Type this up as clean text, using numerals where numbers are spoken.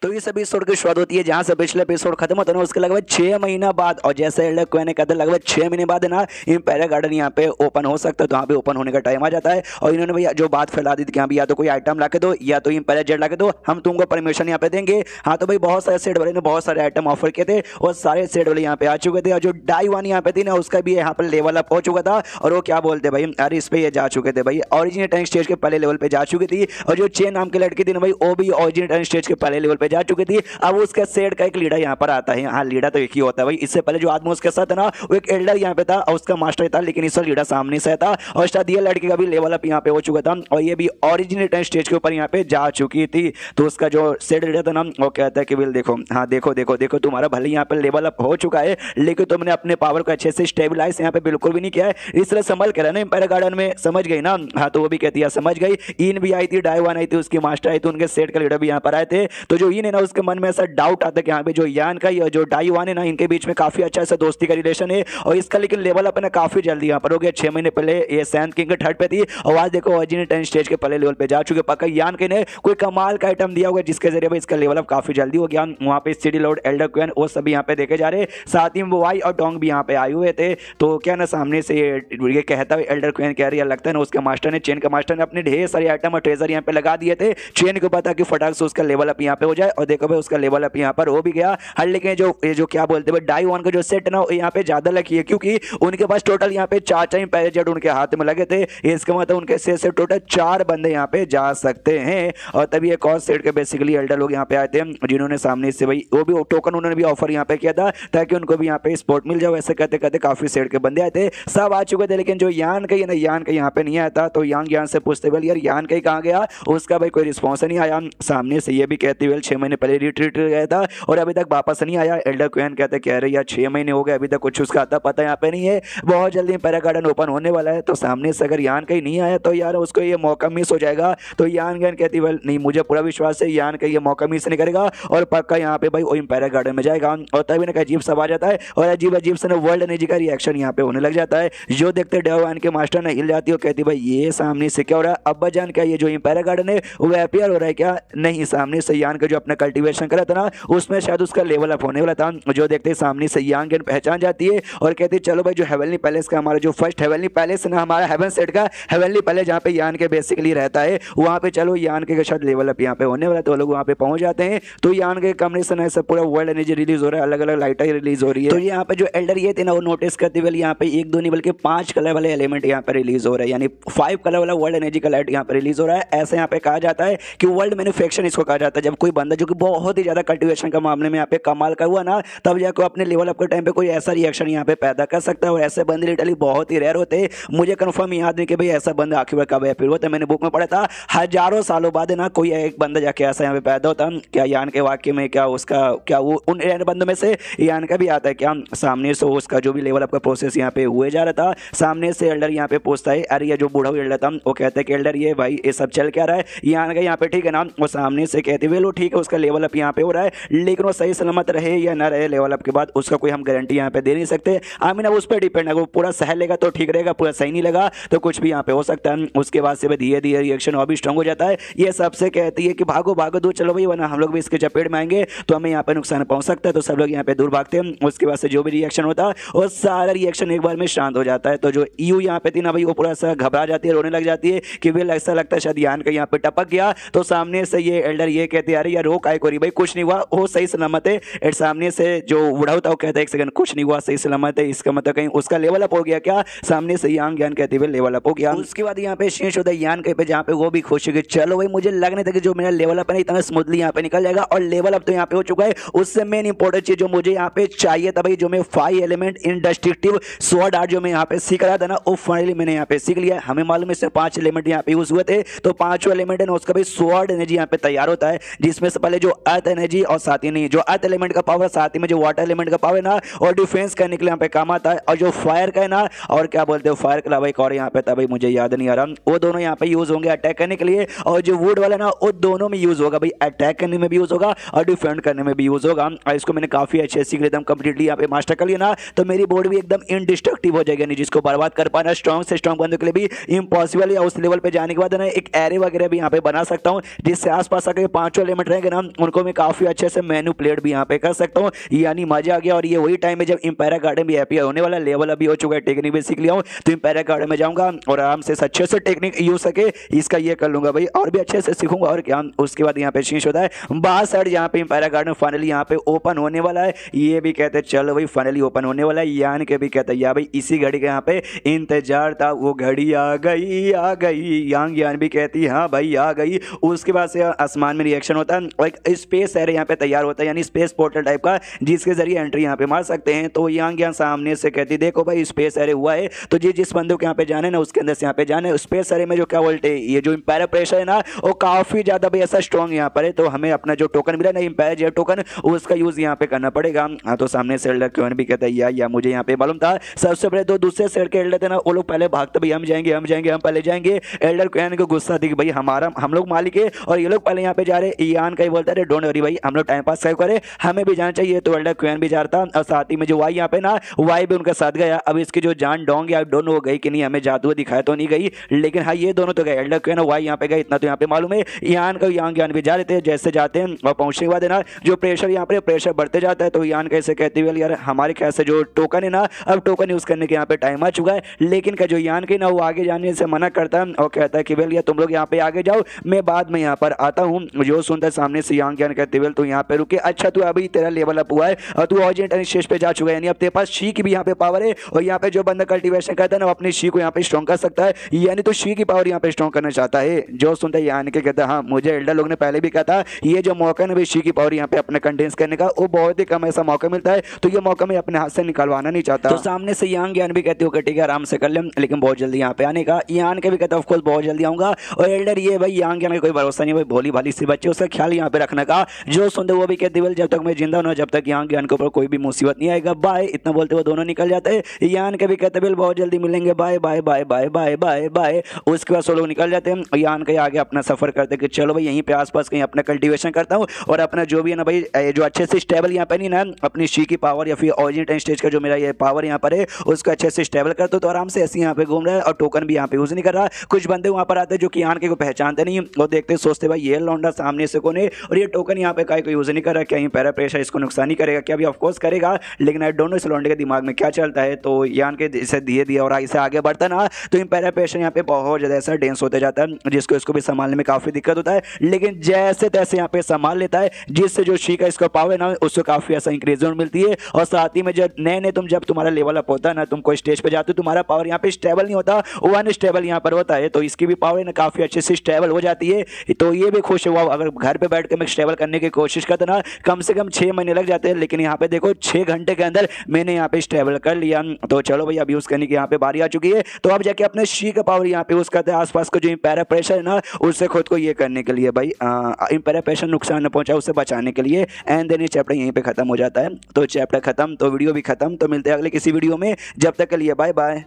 तो इस एपिसोड की शुरुआत होती है जहां से पिछले एपिसोड खत्म होता है ना, उसके लगभग 6 महीना बाद। और जैसे एल्डर क्वेन ने कहते लगभग 6 महीने बाद है ना इम्पेरियल गार्डन यहाँ पे ओपन हो सकता है, तो यहाँ पे ओपन होने का टाइम आ जाता है। और इन्होंने भैया जो बात फैला दी थी कि यहाँ या तो कोई आइटम ला के दो या तो इम्पेरियल जेट ला के दो, हम तुमको परमिशन यहाँ पे देंगे। हाँ तो भाई बहुत सारे सेट वाले ने बहुत सारे आइटम ऑफर किए थे और सारे सेट वाले यहाँ पे आ चुके थे। और जो डाई वन यहाँ पे थी ना उसका भी यहाँ पर लेवल अप हो चुका था। और वो क्या बोलते भाई, अरे इस पे ये जा चुके थे भाई, ओरिजिनल टैंक स्टेज के पहले लेवल पे जा चुकी थी। और जो चेन नाम की लड़की थी ना भाई, वो भी ओरिजिनल टैंक स्टेज के पहले लेवल पे जा चुकी थी। अब उसका सेट का एक लीडर यहाँ पर आता है। हाँ लीडर तो एक ही होता है भाई। इससे पहले जो आदमी उसके साथ है ना वो एक एल्डर यहाँ पे था और उसका मास्टर था, लेकिन इसका लीडर सामने से था। और शायद ये लड़की का भी लेवल अप यहाँ पे हो चुका था और ये भी ओरिजिनल टैंक स्टेज के ऊपर यहाँ पे जा चुकी थी। तो उसका जो सेट लीडर था ना वो कहता है कि बिल देखो, हाँ देखो देखो देखो तुम्हारा भले यहाँ पे लेवल अप हो चुका है लेकिन तुमने अपने पावर को अच्छे से स्टेबलाइज यहाँ पे बिल्कुल भी नहीं किया है। इस तरह संभल कर ना एम्पायर गार्डन में, समझ गई ना। हाँ तो वो भी कहती है समझ गई। इन भी आई थी, डायवान आई थी, उसकी मास्टर आई थी, उनके सेट का लीडर भी यहाँ पर आए थे। तो जो इन है ना उसके मन में ऐसा डाउट आता है कि यहाँ पे जो यान का जो डाईवान है ना इनके बीच में काफी अच्छा सा दोस्ती का रिलेशन है। और इसका लेकिन लेवल अप ना काफी जल्दी यहाँ पर हो गया। 6 महीने पहले ये सैंड किंग के थर्ड पे थी और आज देखो ओरिजिनल 10 स्टेज के पहले लेवल पे जा चुके। पक्का यान के ने कोई कमाल का आइटम दिया होगा जिसके जरिए भाई इसका लेवल अप काफी जल्दी हो गया। वहाँ पे सिटी लॉर्ड, एल्डर क्वेन वो सभी यहाँ पे देखे जा रहे। साथ ही वाई और डोंग भी यहाँ पे आए हुए थे। तो क्या ना सामने से ये कहता है एल्डर क्वेन कह रही है, लगता है ना उसके मास्टर ने, चेन के मास्टर ने अपने ढेर सारे आइटम और ट्रेजर यहाँ पे लगा दिए थे। चेन को पता कि फटाक से उसका लेवल अप यहाँ पे हो जाए। और देखो भाई उसका लेवल अप यहाँ पर हो भी गया। हर लेकिन जो क्या बोलते हैं डाई वन का जो सेट ना यहाँ पे ज्यादा लकी है क्योंकि उनके पास टोटल यहाँ पे 4 इम्पेरियल जेट उनके हाथ में लगे थे। इसका मतलब उनके सेट से टोटल 4 बंदे यहाँ पे जा सकते हैं। और तभी एक और सेट के बेसिकली एल्डर लोग यहाँ पे आए थे जिन्होंने सामने से भाई वो भी टोकन उन्होंने भी ऑफर यहाँ पे किया था ताकि उनको भी यहाँ पे स्पॉट मिल जाए। ऐसे कहते कहते काफी सेट के बंदे आए थे, सब आ चुके थे। लेकिन जो यान का ना यान का यहाँ पे नहीं आया था। तो यान से पूछते हुए यार यान कहीं कहाँ गया, उसका भाई कोई रिस्पॉन्स नहीं आया। सामने से ये भी कहते हुए 6 महीने पहले रिट्रीट गया था और अभी तक वापस नहीं आया। एल्डर क्वेन कहते कह रहे यार 6 महीने हो गए अभी तक कुछ उसका आता पता यहाँ पे नहीं है। बहुत जल्दी एम्पायर गार्डन ओपन होने वाला है। तो सामने से अगर यान कहीं नहीं आया तो यार उसको ये मौका मिस हो जाएगा। तो यान गैन कहती वेल नहीं, मुझे पूरा विश्वास है यान का ये मौका मिस नहीं करेगा और पक्का यहाँ पे भाई वो एम्पायर गार्डन में जाएगा। और तभी ना अजीब सा आ जाता है और अजीब अजीब से वर्ल्ड एनर्जी का रिएक्शन यहाँ पे होने लग जाता है। जो देखते डेवान के मास्टर ने हिल जाती है, कहती भाई ये सामने से क्या हो रहा है, अब्बा जान क्या ये जो एम्पायर गार्डन है वो अपियर हो रहा है क्या? नहीं, सामने से यान का जो अपना कल्टीवेशन करा था ना उसमें शायद उसका लेवल अप होने वाला था। जो देखते सामने से यान गैन पहचान जाती है और कहती चलो भाई जो हेवनली पैलेस का हमारा जो फर्स्ट हेवनली पैलेस है ना, हमारा हेवन सेट का हेवनली पैलेस जहाँ पे यान के बेसिकली रहता है, वहाँ पे चलो यान के शायद लेवल अप यहाँ पे होने वाला। तो लोग वहाँ पे पहुंच जाते हैं। तो यान के कमरे से ना पूरा वर्ल्ड एनर्जी रिलीज हो रहा है, अलग अलग लाइटें रिलीज हो रही है। तो यहाँ पे जो एल्डर ये थे ना वो नोटिस करते हुए यहाँ पे 1 2 नहीं बल्कि 5 कलर वाले एलिमेंट यहाँ पे रिलीज हो रहे हैं, यानी 5 कलर वाला वर्ल्ड एनर्जी का लाइट यहाँ पे रिलीज हो रहा है। ऐसे यहाँ पे कहा जाता है कि वर्ल्ड मैन्युफैक्चरिंग इसको कहा जाता है। जब कोई बंदा जो कि बहुत ही ज्यादा कल्टीवेशन का मामले में यहाँ पे कमाल का हुआ ना, तब जाकर अपने लेवल अप के टाइम पे कोई ऐसा रिएक्शन यहाँ पे पैदा कर सकता है। और ऐसे बंदे लिटरली बहुत ही रेयर होते हैं। मुझे कंफर्म याद नहीं कि भाई ऐसा बंदा आखिर कब है फिर होता है। मैंने बुक में पढ़ा था हजारों सालों बाद ना कोई एक बंदा जाके ऐसा यहाँ पे पैदा होता। क्या यान के वाक्य में क्या उसका क्या वो उन बंदों में से यान का भी आता है क्या? सामने से उसका जो भी लेवल अप का प्रोसेस यहाँ पे हुए जा रहा था, सामने से एल्डर यहाँ पे पूछता है, अरे ये जो बूढ़ा एल्डर था वो कहता है कि एल्डर ये भाई ये सब चल क्या रहा है यान का यहाँ पे, ठीक है ना? वो सामने से कहते हुए लो ठीक है उसका लेवल अप यहाँ पे हो रहा है लेकिन वो सही सलामत रहे या ना रहे लेवल अप के बाद उसका कोई हम गारंटी यहाँ पे दे नहीं सकते। आई मीन उस पर डिपेंड है, वो पूरा सह लेगा तो ठीक रहेगा, पूरा सही नहीं लगा तो कुछ भी यहाँ पे हो सकता है। उसके बाद से धीरे धीरे रिएक्शन और भी स्ट्रांग हो जाता है। ये सबसे कहती है कि भागो भागो दूर चलो भाई, वरना हम लोग भी इसके चपेट में आएंगे तो हमें यहाँ पे नुकसान पहुंच सकता है। तो सब लोग यहाँ पे दूर भागते हैं। उसके बाद से जो भी रिएक्शन होता है और सारा रिएक्शन एक बार में शांत हो जाता है। तो जो ईयू यहाँ पे थी ना भाई वो पूरा सा घबरा जाती है, रोने लग जाती है कि वे ऐसा लगता है शायद यान का यहाँ पे टपक गया। तो सामने से ये एल्डर ये कहते यार यार रोक आए कोरी भाई, कुछ नहीं हुआ, वो सही सलामत है। एंड सामने से जो बूढ़ा होता है वो कहता है एक सेकंड कुछ नहीं हुआ, सही सलामत है। इसका मतलब कहीं उसका लेवल अप हो गया क्या? सामने से यान ज्ञान कहते हुए लेवल अप हो गया। उसके बाद यहाँ पे शेष होता है यान कहीं पे जहाँ पे वो भी खुश है कि चलो भाई मुझे लगने था कि जो मेरा लेवल अप है इतना स्मूथली यहाँ पे निकल जाएगा और लेवल अप तो यहाँ पे हो चुका है। उससे मेन इंपॉर्टेंट चीज जो मुझे यहाँ पे चाहिए था भाई, जो मैं 5 एलिमेंट इंडेस्ट्रक्टिव स्वॉर्ड आर्ट जो मैं यहाँ पे सीख रहा था ना वो फाइनली मैंने यहाँ पे सीख लिया। हमें मालूम है इसमें 5 एलिमेंट यहाँ पे यूज हुए थे, तो 5 एलिमेंट है ना उसका भाई स्वॉर्ड एनर्जी यहाँ पे तैयार होता है, जिसमें से पहले जो अर्थ एनर्जी और साथ ही नहीं जो अर्थ एलिमेंट का पावर, साथ ही में जो वाटर एलिमेंट का पावर ना और डिफेंस करने के लिए यहाँ पे काम आता है। और जो फायर का है ना, और क्या बोलते हो फायर के अलावा एक और यहाँ पे था भाई मुझे याद नहीं आ रहा, वो दोनों यहाँ पे यूज होंगे अटैक करने के लिए। और जो वुड वाला ना वो दोनों में यूज होगा भाई, अटैक करने में भी यूज होगा और डिफेंड करने में भी यूज होगा। और इसको मैंने काफी अच्छे सीख एकदम कंप्लीटली यहाँ पे मास्टर कर लिया ना, तो मेरी बॉडी भी एकदम इनडिस्ट्रक्टिव हो जाएगी, जिसको बर्बाद कर पाना स्ट्रॉन्ग से स्ट्रॉन्ग बंदों के लिए भी इम्पॉसिबल है। उस लेवल पे जाने के बाद ना एक एरे वगैरह भी यहाँ पे बना सकता हूँ जिससे आसपास आकर 5 एलिमेंट रहेंगे के ना उनको मैं काफी अच्छे से मैनिपुलेट भी यहाँ पे कर सकता हूँ, यानी मजा आ गया। और ये वही टाइम है जब इम्पायरा गार्डन भी हैप्पी होने वाला, लेवल अभी हो चुका है, टेक्निक भी सीख लिया हूँ, तो इम्पायरा गार्डन में जाऊंगा और आराम से अच्छे से टेक्निक यूज सके इसका ये कर लूंगा भाई, और भी अच्छे से सीखूंगा। और क्या उसके बाद यहाँ पे शीश होता है बाहर साइड, यहाँ पे इम्पायरा गार्डन फाइनली यहाँ पे ओपन होने वाला है। ये भी कहते चलो भाई फाइनली ओपन होने वाला है, यान के भी कहते या भाई इसी घड़ी का यहाँ पे इंतजार था, वो घड़ी आ गई आ गई। यांग यान भी कहती हाँ भाई आ गई। उसके बाद से आसमान में रिएक्शन होता है और एक स्पेस एरे यहाँ पे तैयार होता है, यानी स्पेस पोर्टल टाइप का, जिसके जरिए एंट्री यहाँ पे मार सकते हैं। तो यांग यहाँ सामने से कहती देखो भाई स्पेस एरे हुआ है, तो जिस बंदे को यहाँ पे जाने ना उसके अंदर से यहाँ पे जाने। स्पेस एरे में जो क्या बोलते हैं ये जो इम्पायर प्रेशर है ना वो काफी ज्यादा भाई ऐसा स्ट्रॉन्ग यहाँ पर है, तो हमें अपना जो टोकन मिला ना इम्पायर जेट टोकन उसका यूज यहाँ पे करना पड़ेगा। हाँ तो सामने से एल्डर क्यों भी कहता है या मुझे यहाँ पे मालूम था। सबसे पहले तो दूसरे साइड के एल्डर थे ना वो लोग पहले भागते भाई हम जाएंगे हम पहले जाएंगे। एल्डर क्यों को गुस्सा थी कि भाई हमारा हम लोग मालिक है और ये लोग पहले यहाँ पे जा रहे। यान का ही बोलता है डोंट वरी भाई हम लोग टाइम पास करे, हमें भी जाना चाहिए। तो एल्डर क्वेन भी जा रहा था और साथ ही में जो वाई यहाँ पे ना वाई भी उनके साथ गया। अब इसकी जो जान डोंग या डोंट हो गई कि नहीं, हमें जादू दिखाया तो नहीं गई, लेकिन हाँ ये दोनों तो गए, एल्डर क्वेन और वाई यहाँ पे गए, इतना तो यहाँ पे मालूम है। यान का यान भी जा रहे थे, जैसे जाते हैं और पहुंचने के बाद है ना जो प्रेशर यहाँ पे प्रेशर बढ़ते जाता है। तो यान कैसे कहती है यार हमारे ख्याल से जो टोकन है ना अब टोकन यूज करने के यहाँ पे टाइम आ चुका है, लेकिन का जो यान के ना वो आगे जाने से मना करता है और कहता है कि वेल यार तुम लोग यहाँ पे आगे जाओ, मैं बाद में यहाँ पर आता हूँ। जो सुनता है सामने से यांग यान कहते वेल तो यहाँ पे रुके, अच्छा तू अभी तेरा लेवल अप हुआ है और तू अर्जेंट स्टेज पे जा चुका है, यानी अब तेरे पास शी की भी यहाँ पे पावर है। और यहाँ पे जो बंदा कल्टीवेशन करता है ना वो अपनी शी को यहाँ पे स्ट्रॉन्ग कर सकता है, यानी तो शी की पावर यहाँ पे स्ट्रॉन्ग करना चाहता है। जो सुनता है यान के कहता है हाँ मुझे एल्डर लोग ने पहले भी कहा था ये जो मौका है ना शी की पावर यहाँ पे अपने कंडेंस करने का वो बहुत ही कम ऐसा मौका मिलता है, तो ये मौका मैं अपने हाथ से निकलवाना नहीं चाहता। तो सामने से यांग यान भी कहती हो ठीक है आराम से कर ले, लेकिन बहुत जल्दी यहाँ पे आने का। यान के भी कहता है ऑफकोर्स बहुत जल्दी आऊंगा। और एल्डर ये भाई यांग यान का कोई भरोसा नहीं भाई, भोली भाली सी बच्चे उसका ख्याल यहाँ पे रखने का। जो सुनते वो भी कहती है जब तक मैं जिंदा हूं जब तक यांग यान के ऊपर कोई भी मुसीबत नहीं आएगा, बाय। इतना बोलते हुए दोनों निकल जाते हैं। यान के भी कहते बिल बहुत जल्दी मिलेंगे, bye bye bye bye bye bye bye. उसके बाद सो लोग निकल जाते हैं। यान के आगे अपना सफर करते कि चलो भाई यहीं पे आसपास कहीं अपना कल्टीवेशन करता हूँ और अपना जो भी है ना भाई जो अच्छे से स्टेबल यहाँ पे नहीं ना अपनी शी की पावर या फिर ऑरिजिनल स्टेज का जो मेरा ये पावर यहाँ पर है उसको अच्छे से स्टेबल करता हूँ। तो आराम से ऐसे यहाँ पे घूम रहा है और टोकन भी यहाँ पे यूज नहीं कर रहा। कुछ बंदे वहाँ पर आते हैं जो कि यान के को पहचानते नहीं और देखते सोचते भाई ये लौंडा सामने से कौन है और ये टोकन यहाँ पे काय को यूज नहीं कर रहा, क्या ये पैरा प्रेशर इसको नुकसान नहीं करेगा क्या? भी ऑफकोर्स करेगा, लेकिन आई डोंट नो इस लौंडे के दिमाग में क्या चलता है। तो यान के इसे दिए दिया और इसे आगे बढ़ता ना तो पैरा प्रेशर यहाँ पे बहुत ज़्यादा ऐसा डेंस होते जाता है जिसको इसको भी संभालने में काफ़ी दिक्कत होता है, लेकिन जैसे तैसे यहाँ पे संभाल लेता है जिससे जो शी का इसका पावर है ना उसको काफ़ी ऐसा इंक्रीजमेंट मिलती है। और साथ ही में जब नए जब तुम्हारा लेवल अप होता है ना तुम कोई स्टेज पे जाते हो तुम्हारा पावर यहाँ पे स्टेबल नहीं होता, वो अनस्टेबल यहाँ पर होता है। तो इसकी भी पावर ना काफ़ी अच्छे से स्टेबल हो जाती है। तो ये भी खुश हुआ, अगर घर पे बैठ के मैं स्टेबल करने की कोशिश करता ना कम से कम 6 महीने लग जाते हैं, लेकिन यहाँ पे देखो 6 घंटे के अंदर मैंने यहाँ पे स्टेबल कर लिया। तो चलो भाई अब यूज़ करने की यहाँ पे बारी आ चुकी है। तो अब जाके अपने शी का पावर यहाँ पे यूज़ करते हैं आसपास को जो पैरा प्रेशर है ना उससे खुद को ये करने के लिए भाई पैरा प्रेशर नुकसान न पहुंचाए उससे बचाने के लिए। एंड देन ये चैप्टर यहीं पे खत्म हो जाता है। तो चैप्टर खत्म तो वीडियो भी खत्म। तो मिलते हैं अगले किसी वीडियो में, जब तक के लिए बाय बाय।